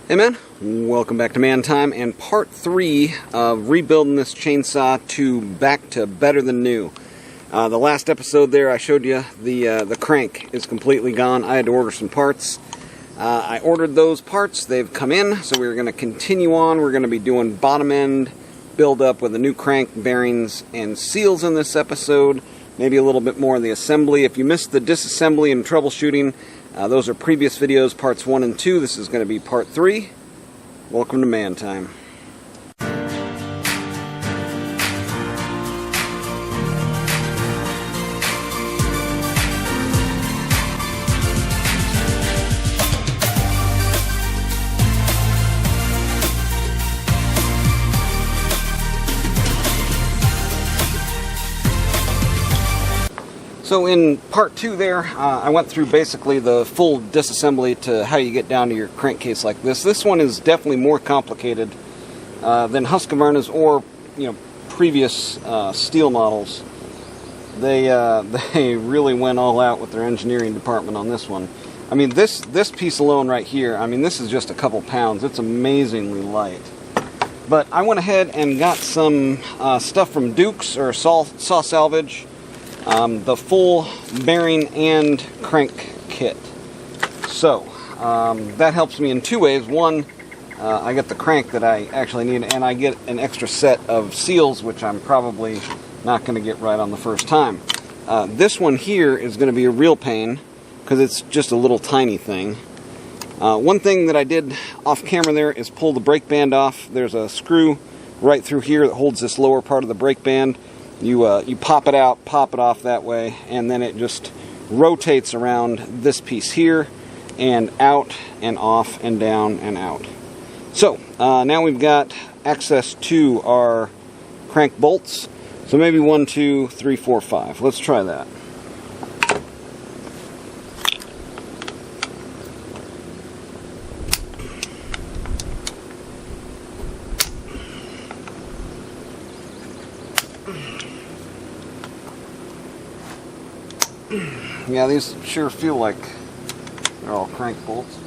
Hey man, welcome back to Man Time and part 3 of rebuilding this chainsaw back to better than new. The last episode there I showed you the crank is completely gone. I had to order some parts. I ordered those parts, they've come in, so we're going to continue on. We're going to be doing bottom end build up with the new crank, bearings, and seals in this episode. Maybe a little bit more of the assembly. If you missed the disassembly and troubleshooting, those are previous videos, parts 1 and 2. This is going to be part 3. Welcome to Man Time. So in part 2 there, I went through basically the full disassembly to how you get down to your crankcase like this. This one is definitely more complicated than Husqvarna's or previous Stihl models. They really went all out with their engineering department on this one. I mean, this piece alone right here, I mean, this is just a couple pounds. It's amazingly light. But I went ahead and got some stuff from Duke's or Saw Salvage. The full bearing and crank kit. So, that helps me in 2 ways. One, I get the crank that I actually need, and I get an extra set of seals, which I'm probably not going to get right on the first time. This one here is going to be a real pain, because it's just a little tiny thing. One thing that I did off camera there is pull the brake band off. There's a screw right through here that holds this lower part of the brake band. You pop it out, pop it off that way, and then it just rotates around this piece here, and out, and off, and down, and out. So, now we've got access to our crank bolts. So maybe 1, 2, 3, 4, 5. Let's try that. Yeah, these sure feel like they're all crank bolts.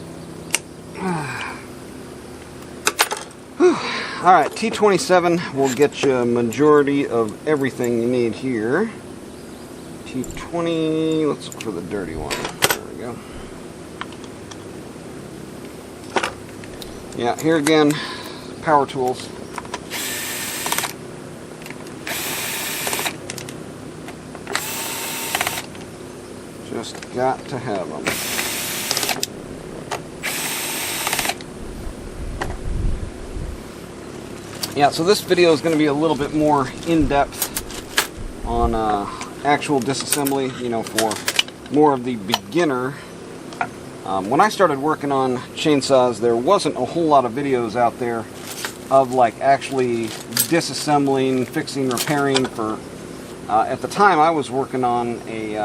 Alright, T27 will get you a majority of everything you need here. T20, let's look for the dirty one. There we go. Yeah, here again, power tools. Just got to have them. Yeah, so this video is going to be a little bit more in-depth on actual disassembly, for more of the beginner. When I started working on chainsaws, there wasn't a whole lot of videos out there of actually disassembling, fixing, repairing for... at the time, I was working on a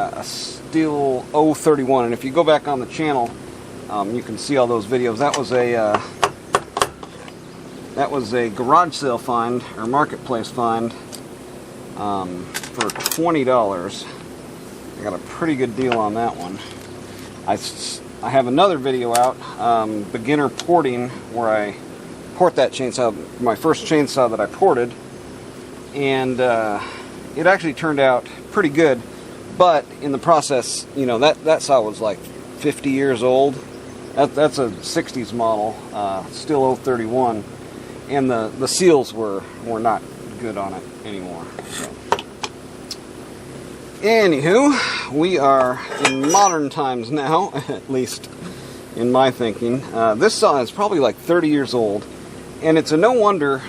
Stihl 031, and if you go back on the channel, you can see all those videos. That was a garage sale find or marketplace find for $20. I got a pretty good deal on that one. I have another video out, beginner porting, where I port that chainsaw, my first chainsaw that I ported, and it actually turned out pretty good, but in the process, that saw was like 50 years old. That's a 60s model, Stihl 031, and the seals were not good on it anymore. So. Anywho, we are in modern times now, at least in my thinking. This saw is probably like 30 years old, and it's a no wonder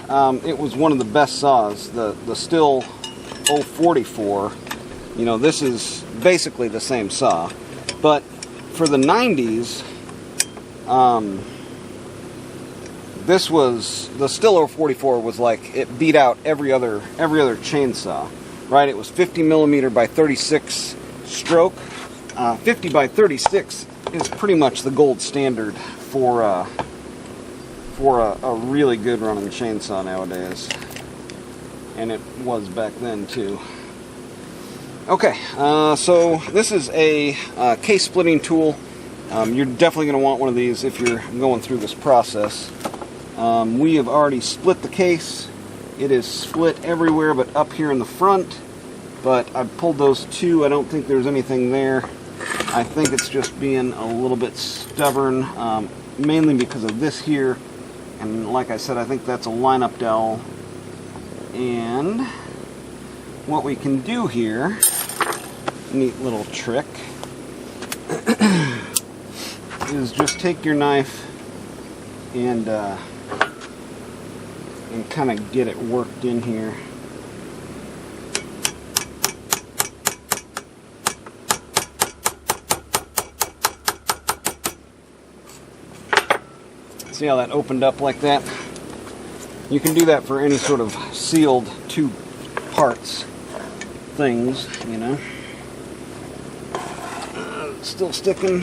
it was one of the best saws, the Stihl 044. This is basically the same saw, but for the 90s, this was, the Stihl 044 was like, it beat out every other chainsaw, right? It was 50 millimeter by 36 stroke. 50 by 36 is pretty much the gold standard for a really good running chainsaw nowadays, and it was back then too. Okay, so this is a case splitting tool. You're definitely going to want one of these if you're going through this process. We have already split the case. It is split everywhere but up here in the front. But I pulled those two. I don't think there's anything there. I think it's just being a little bit stubborn, mainly because of this here. And like I said, I think that's a lineup dowel. And what we can do here, neat little trick, is just take your knife and kind of get it worked in here. See how that opened up like that? You can do that for any sort of sealed two parts things, you know. It's still sticking.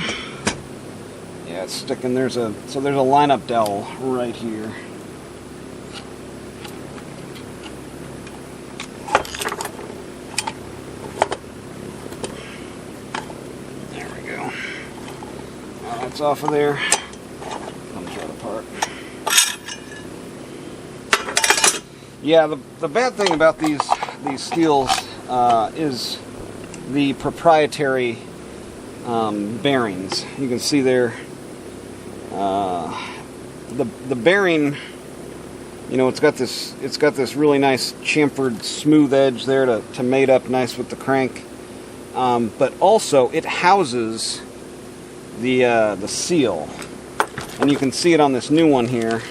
Yeah, it's sticking. There's a lineup dowel right here. There we go. Now that's off of there. Yeah, the bad thing about these Stihls is the proprietary bearings. You can see there, the bearing. You know, it's got this really nice chamfered smooth edge there to mate up nice with the crank, but also it houses the seal, and you can see it on this new one here.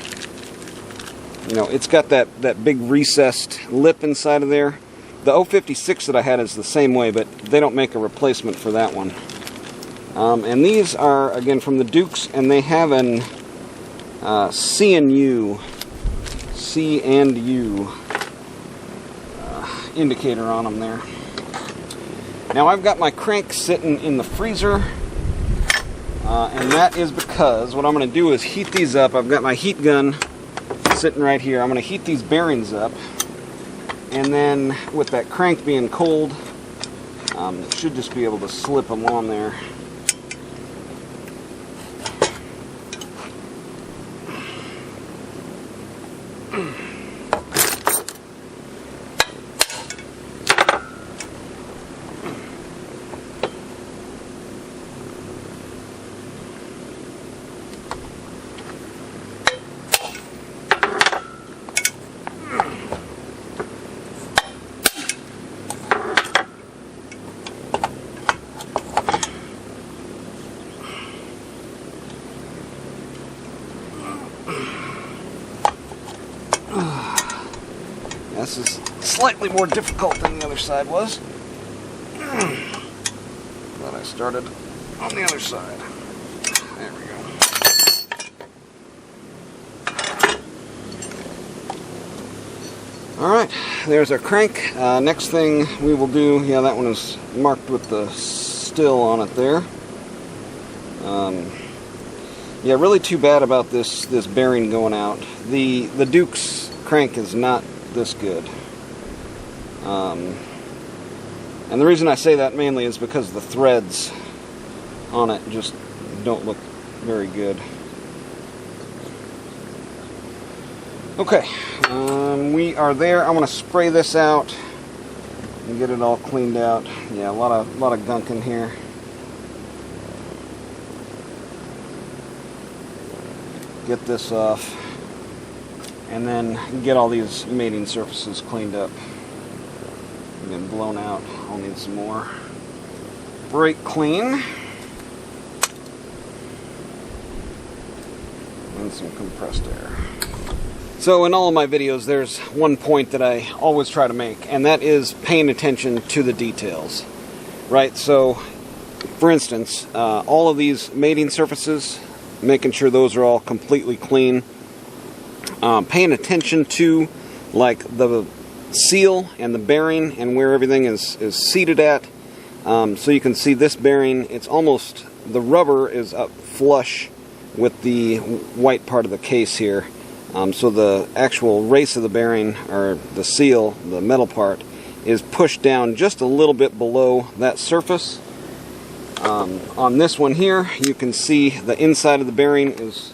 You know, it's got that big recessed lip inside of there. The 056 that I had is the same way, but they don't make a replacement for that one. And these are, again, from the Dukes, and they have an C&U indicator on them there. Now I've got my crank sitting in the freezer, and that is because what I'm going to do is heat these up. I've got my heat gun sitting right here. I'm going to heat these bearings up, and then with that crank being cold, should just be able to slip them on there. This is slightly more difficult than the other side was. But I started on the other side. There we go. Alright, there's our crank. Next thing we will do, yeah, that one is marked with the Stihl on it there. Yeah, really too bad about this bearing going out. The Duke's crank is not this good. And the reason I say that mainly is because the threads on it just don't look very good. Okay, we are there. I'm going to spray this out and get it all cleaned out. Yeah, a lot of gunk in here. Get this off, and then get all these mating surfaces cleaned up. Been blown out. I'll need some more brake clean and some compressed air. So in all of my videos, there's one point that I always try to make, and that is paying attention to the details. Right? So, for instance, all of these mating surfaces, making sure those are all completely clean. Paying attention to, like, the seal and the bearing and where everything is seated at. So you can see this bearing, it's almost, the rubber is up flush with the white part of the case here. So the actual race of the bearing, or the seal, the metal part, is pushed down just a little bit below that surface. On this one here, you can see the inside of the bearing is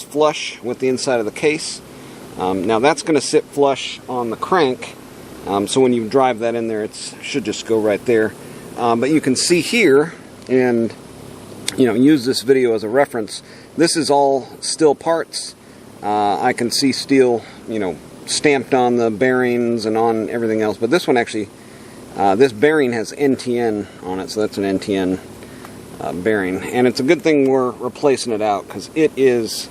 flush with the inside of the case. Now that's going to sit flush on the crank, so when you drive that in there, it should just go right there. But you can see here, and use this video as a reference. This is all Stihl parts. I can see Stihl, stamped on the bearings and on everything else. But this one actually, this bearing has NTN on it, so that's an NTN bearing. And it's a good thing we're replacing it out, because it is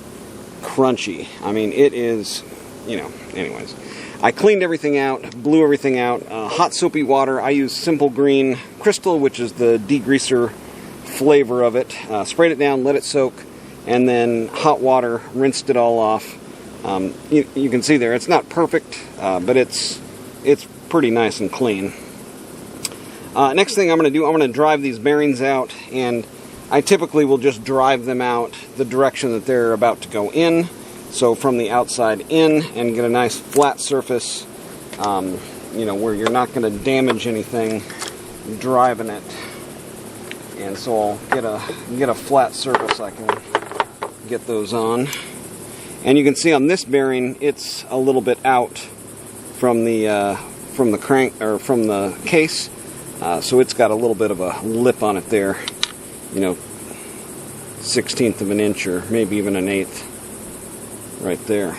crunchy. I mean, it is, anyways. I cleaned everything out, blew everything out. Hot soapy water. I use Simple Green Crystal, which is the degreaser flavor of it. Sprayed it down, let it soak, and then hot water, rinsed it all off. You can see there, it's not perfect, but it's pretty nice and clean. Next thing I'm going to do, I'm going to drive these bearings out, and I typically will just drive them out the direction that they're about to go in. So from the outside in, and get a nice flat surface, where you're not going to damage anything driving it. And so I'll get a flat surface I can get those on. And you can see on this bearing, it's a little bit out from the crank, or from the case. So it's got a little bit of a lip on it there, 1/16 of an inch, or maybe even an 1/8 right there.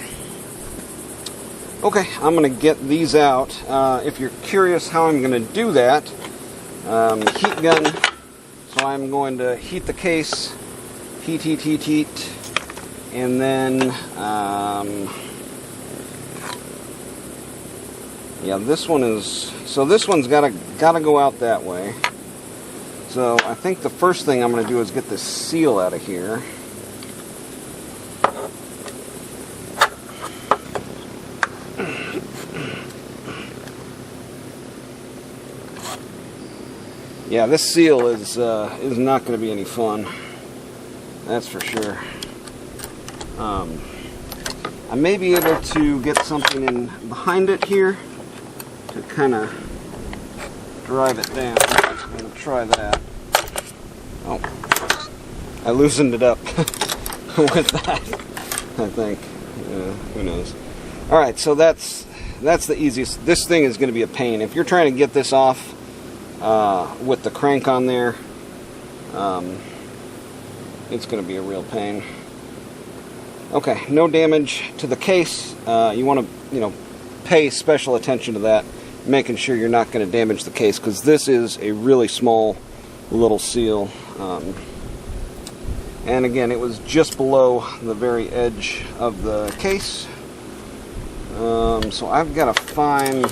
Okay, I'm going to get these out. If you're curious how I'm going to do that, heat gun. So I'm going to heat the case, heat, and then, this one's gotta go out that way. So I think the first thing I'm going to do is get this seal out of here. Yeah, this seal is not going to be any fun. That's for sure. I may be able to get something in behind it here to kind of drive it down. I'm going to try that. Oh, I loosened it up with that, I think. Who knows? Alright, so that's the easiest. This thing is going to be a pain. If you're trying to get this off with the crank on there, it's going to be a real pain. Okay, no damage to the case. You want to, pay special attention to that, making sure you're not going to damage the case, because this is a really small little seal. And again, it was just below the very edge of the case. So I've got to find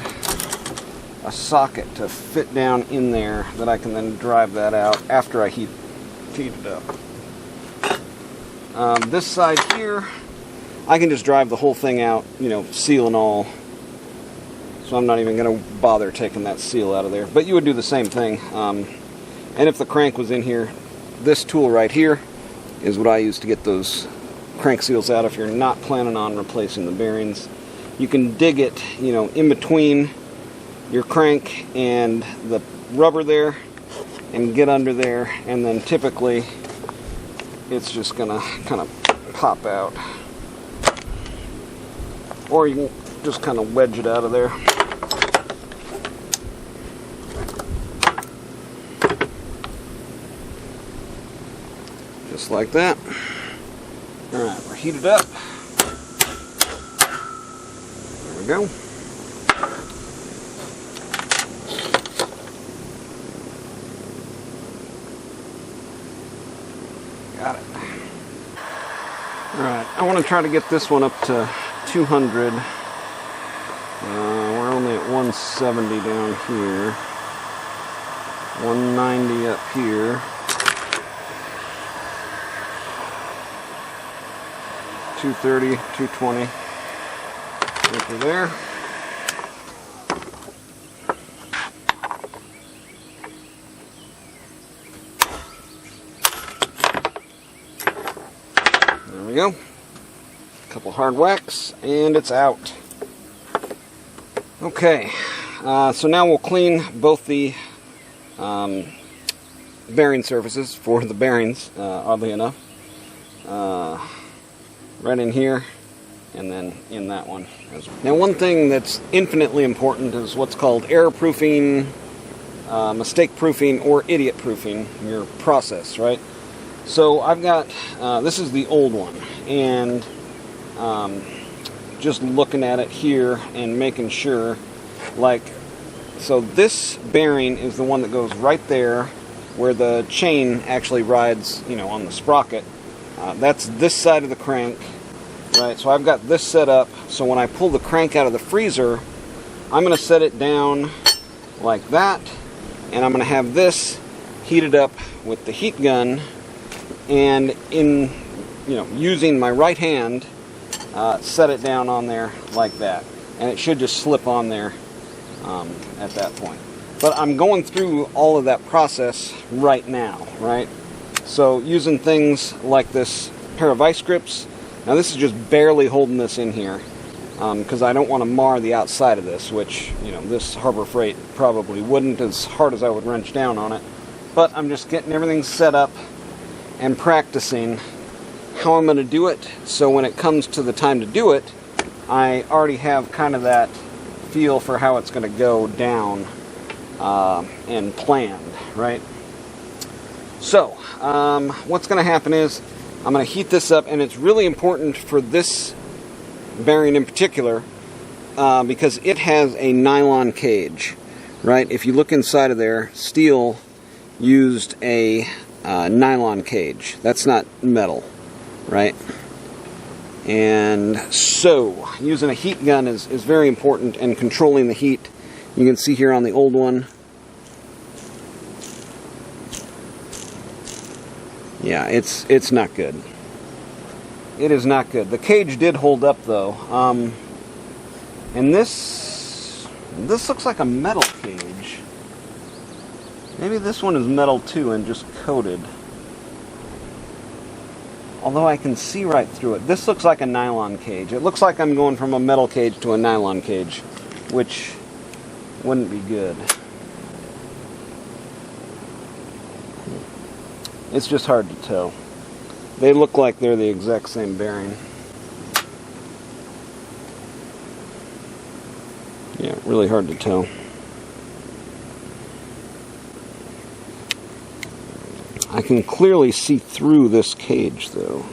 a socket to fit down in there that I can then drive that out after I heat it up. This side here, I can just drive the whole thing out, seal and all. So I'm not even going to bother taking that seal out of there. But you would do the same thing. And if the crank was in here, this tool right here is what I use to get those crank seals out if you're not planning on replacing the bearings. You can dig it, in between your crank and the rubber there, and get under there, and then typically it's just gonna kind of pop out. Or you can just kind of wedge it out of there. Just like that. Alright, we're heated up. There we go. Got it. Alright, I want to try to get this one up to 200. We're only at 170 down here. 190 up here. 230, 220. Over there. There we go. A couple hard whacks, and it's out. Okay, so now we'll clean both the bearing surfaces for the bearings, oddly enough. Right in here, and then in that one. Now, one thing that's infinitely important is what's called error proofing, mistake proofing, or idiot proofing your process, right? So I've got, this is the old one, and just looking at it here and making sure, like, so this bearing is the one that goes right there where the chain actually rides, you know, on the sprocket. That's this side of the crank, right? So I've got this set up, so when I pull the crank out of the freezer, I'm going to set it down like that, and I'm going to have this heated up with the heat gun, and in, you know, using my right hand, set it down on there like that, and it should just slip on there at that point. But I'm going through all of that process right now, right? So using things like this pair of vice grips. Now this is just barely holding this in here because I don't want to mar the outside of this, which, you know, this Harbor Freight probably wouldn't, as hard as I would wrench down on it. But I'm just getting everything set up and practicing how I'm going to do it, so when it comes to the time to do it, I already have kind of that feel for how it's going to go down and planned, right? So, what's going to happen is I'm going to heat this up, and it's really important for this bearing in particular because it has a nylon cage, right? If you look inside of there, Stihl used a nylon cage. That's not metal, right? And so, using a heat gun is very important, and controlling the heat. You can see here on the old one, yeah, it's not good. It is not good. The cage did hold up though, and this looks like a metal cage. Maybe this one is metal too and just coated. Although I can see right through it. This looks like a nylon cage. It looks like I'm going from a metal cage to a nylon cage, which wouldn't be good. It's just hard to tell. They look like they're the exact same bearing. Yeah, really hard to tell. I can clearly see through this cage, though.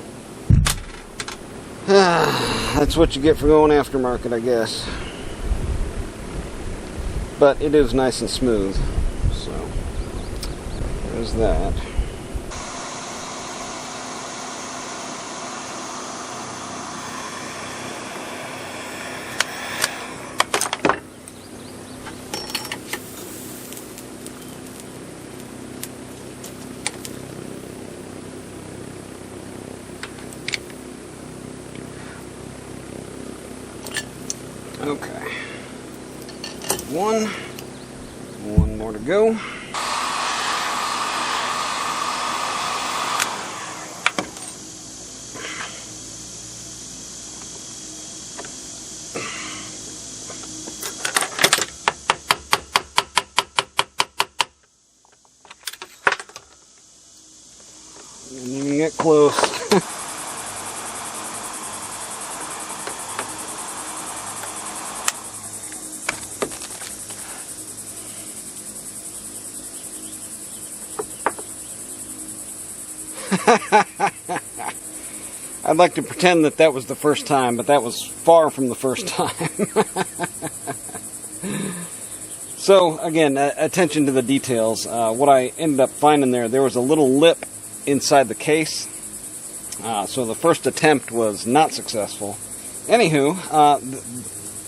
That's what you get for going aftermarket, I guess. But it is nice and smooth, so there's that. Okay, one more to go. Didn't even get close. I'd like to pretend that that was the first time, but that was far from the first time. So, again, attention to the details. What I ended up finding there was a little lip inside the case. So the first attempt was not successful. Anywho,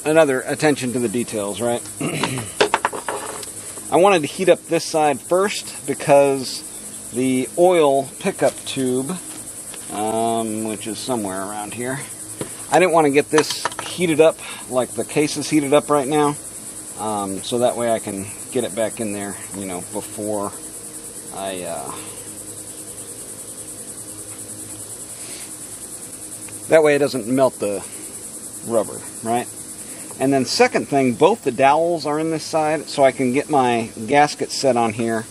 another attention to the details, right? I wanted to heat up this side first because the oil pickup tube, which is somewhere around here, I didn't want to get this heated up like the case is heated up right now, so that way I can get it back in there, you know, before I that way it doesn't melt the rubber, right? And then second thing, both the dowels are in this side, so I can get my gasket set on here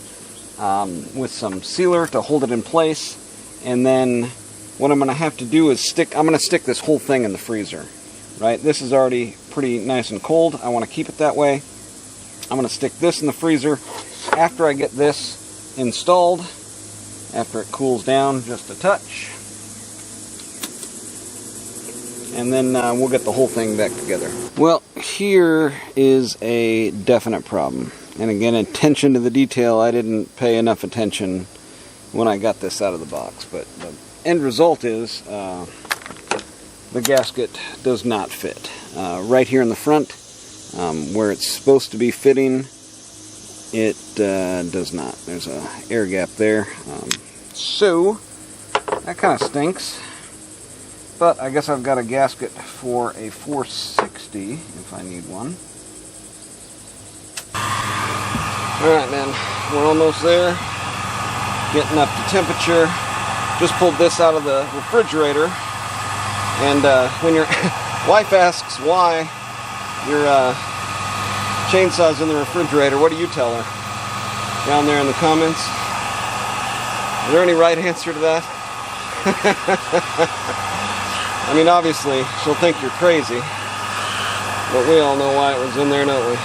with some sealer to hold it in place. And then what I'm going to have to do is I'm going to stick this whole thing in the freezer. Right? This is already pretty nice and cold. I want to keep it that way. I'm going to stick this in the freezer after I get this installed, after it cools down just a touch. And then we'll get the whole thing back together. Well, here is a definite problem. And again, attention to the detail, I didn't pay enough attention when I got this out of the box. But the end result is the gasket does not fit. Right here in the front, where it's supposed to be fitting, it does not. There's an air gap there. So, that kind of stinks. But I guess I've got a gasket for a 460 if I need one. Alright, man, we're almost there. Getting up to temperature. Just pulled this out of the refrigerator. And when your wife asks why your chainsaw's in the refrigerator, what do you tell her? Down there in the comments. Is there any right answer to that? I mean, obviously, she'll think you're crazy. But we all know why it was in there, don't we?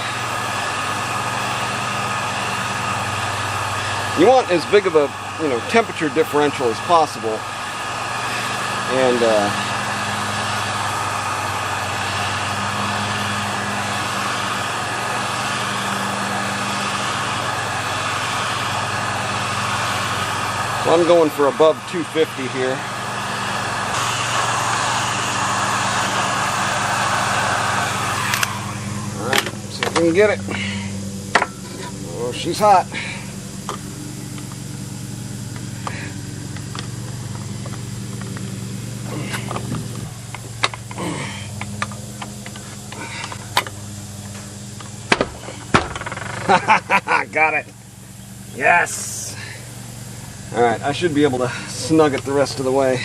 You want as big of a, temperature differential as possible. And, so I'm going for above 250 here. Alright, see if we can get it. Oh, she's hot. Got it. Yes. Alright, I should be able to snug it the rest of the way.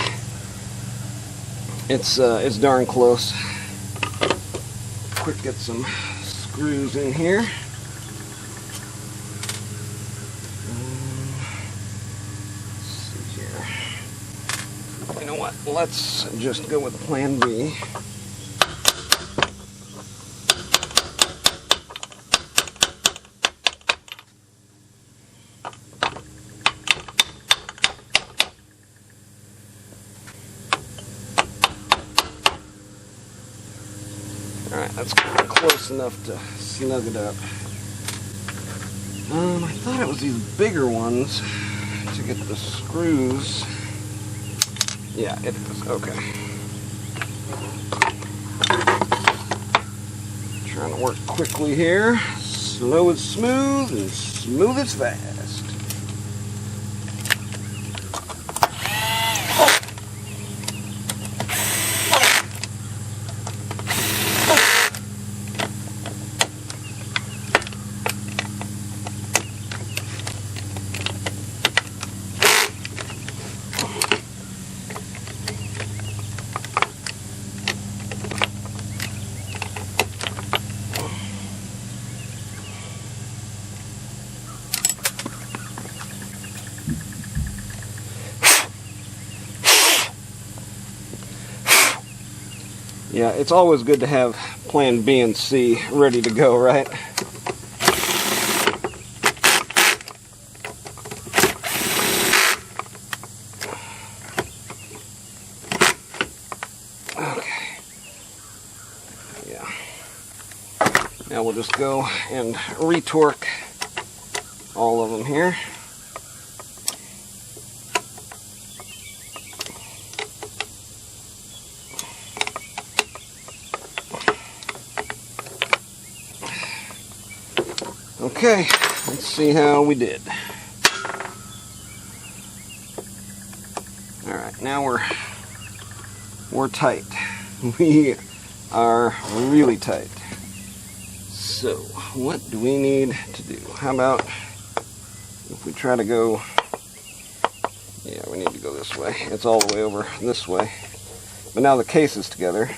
It's darn close. Quick, get some screws in here. Let's see here. You know what? Let's just go with Plan B. Alright, that's close enough to snug it up. I thought it was these bigger ones to get the screws. Yeah, it is. Okay. Trying to work quickly here. Slow is smooth and smooth is fast. Yeah, it's always good to have Plan B and C ready to go, right? Okay. Yeah. Now we'll just go and retorque all of them here. Okay, let's see how we did. Alright, now we're tight. We are really tight. So, what do we need to do? How about if we try to go, yeah, we need to go this way. It's all the way over this way. But now the case is together.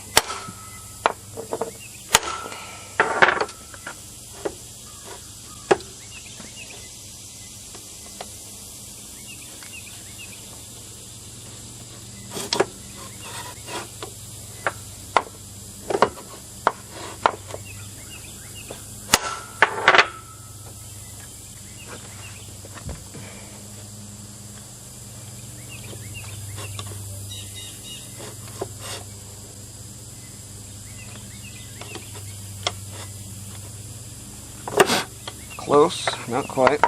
Close, not quite.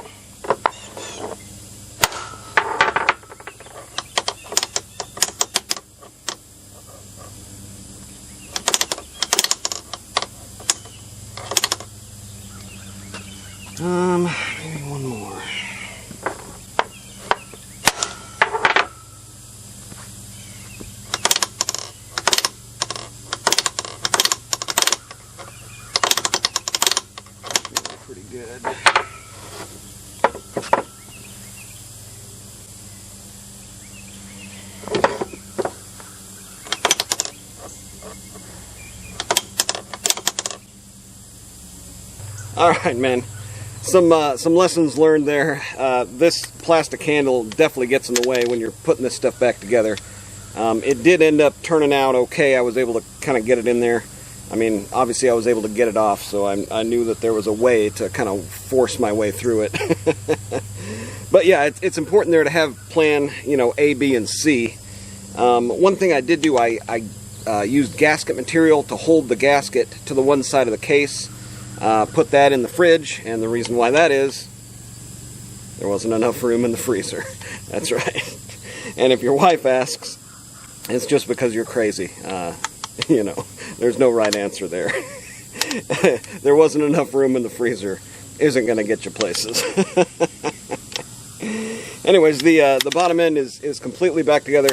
Maybe one more. Pretty good. All right, man. Some lessons learned there. This plastic handle definitely gets in the way when you're putting this stuff back together. It did end up turning out okay. I was able to kind of get it in there. I mean, obviously I was able to get it off, so I knew that there was a way to kind of force my way through it. But yeah, it's important there to have plan, you know, A, B, and C. One thing I did do, I used gasket material to hold the gasket to the one side of the case. Put that in the fridge, and the reason why that is, there wasn't enough room in the freezer. That's right. And if your wife asks, it's just because you're crazy. You know, there's no right answer there. There wasn't enough room in the freezer. Isn't going to get you places. Anyways, the bottom end is completely back together.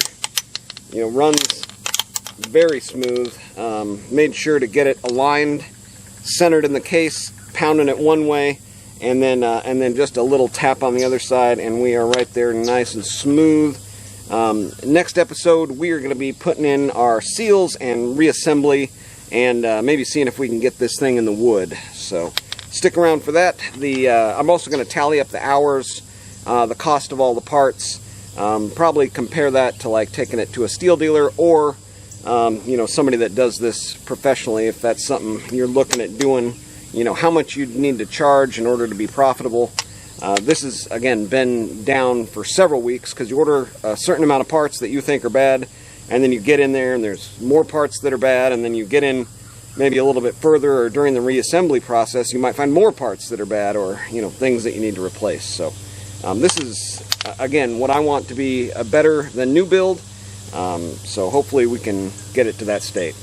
You know, runs very smooth. Made sure to get it aligned, centered in the case, pounding it one way, and then just a little tap on the other side, and we are right there, nice and smooth. Next episode, we are going to be putting in our seals and reassembly, and maybe seeing if we can get this thing in the wood. So stick around for that. I'm also going to tally up the hours, the cost of all the parts. Probably compare that to like taking it to a steel dealer, or you know, somebody that does this professionally, if that's something you're looking at doing. You know, how much you'd need to charge in order to be profitable. This has, again, been down for several weeks because you order a certain amount of parts that you think are bad, and then you get in there and there's more parts that are bad, and then you get in maybe a little bit further, or during the reassembly process you might find more parts that are bad, or, you know, things that you need to replace. So this is, again, what I want to be a better than new build, so hopefully we can get it to that state.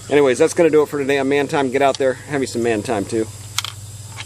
Anyways, that's going to do it for today on Man Time. Get out there, have you some man time too.